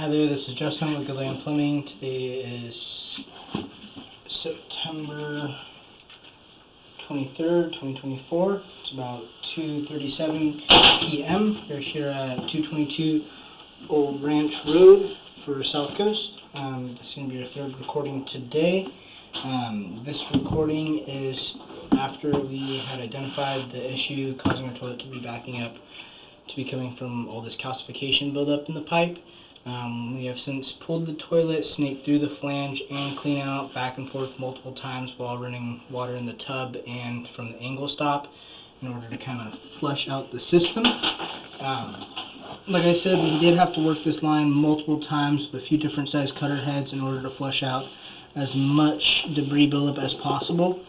Hi there, this is Justin with Goodland Plumbing. Today is September 23rd, 2024. It's about 2:37 p.m. We're here at 222 Old Ranch Road for South Coast. This is going to be our third recording today. This recording is after we had identified the issue causing our toilet to be backing up, to be coming from all this calcification buildup in the pipe. We have since pulled the toilet, snaked through the flange, and cleaned out back and forth multiple times while running water in the tub and from the angle stop in order to kind of flush out the system. Like I said, we did have to work this line multiple times with a few different size cutter heads in order to flush out as much debris buildup as possible.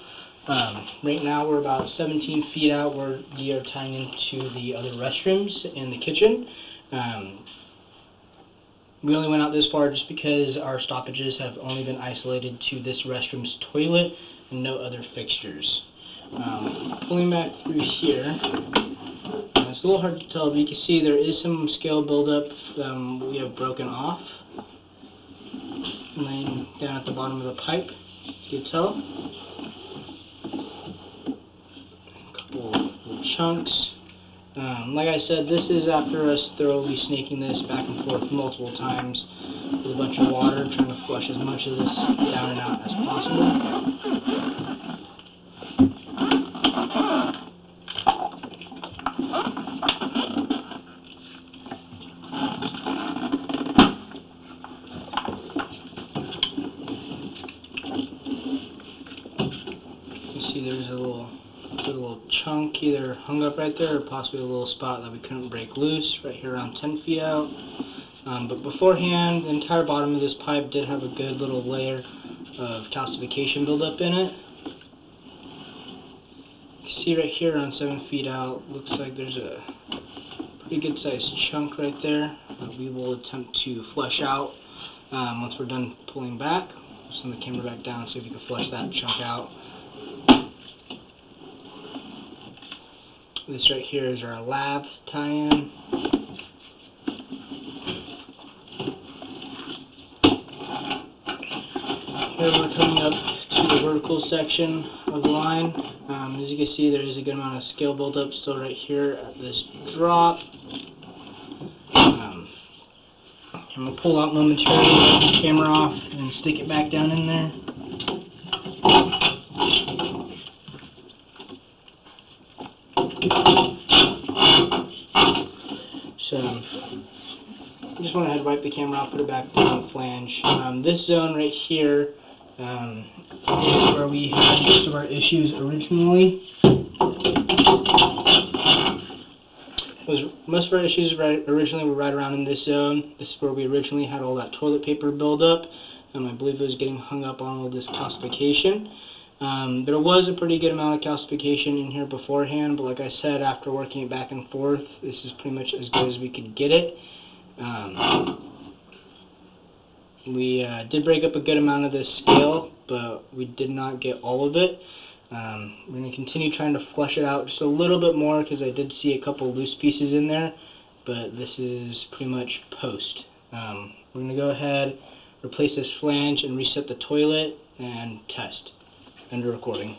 Right now we're about 17 feet out where we are tying into the other restrooms in the kitchen. We only went out this far just because our stoppages have only been isolated to this restroom's toilet and no other fixtures. Pulling back through here, it's a little hard to tell, but you can see there is some scale buildup we have broken off, laying down at the bottom of the pipe, you can tell. A couple little chunks. Like I said, this is after us thoroughly snaking this back and forth multiple times with a bunch of water, trying to flush as much of this down and out as possible. You see there's a little chunk either hung up right there or possibly a little spot that we couldn't break loose right here around 10 feet out. But beforehand, the entire bottom of this pipe did have a good little layer of calcification buildup in it. You can see right here around 7 feet out, looks like there's a pretty good sized chunk right there that we will attempt to flush out once we're done pulling back. Just send the camera back down and see if we can flush that chunk out. This right here is our lav tie-in. Here we're coming up to the vertical section of the line. As you can see, there is a good amount of scale buildup still right here at this drop. I'm going to pull out momentarily, take the camera off, and stick it back down in there. So, I just went ahead and wipe the camera off, put it back down the flange. This zone right here is where we had most of our issues originally. Most of our issues originally were right around in this zone. This is where we originally had all that toilet paper buildup. I believe it was getting hung up on all this calcification. There was a pretty good amount of calcification in here beforehand, but like I said, after working it back and forth, this is pretty much as good as we could get it. We did break up a good amount of this scale, but we did not get all of it. We're going to continue trying to flush it out just a little bit more because I did see a couple loose pieces in there, but this is pretty much post. We're going to go ahead, replace this flange, and reset the toilet and test. End recording.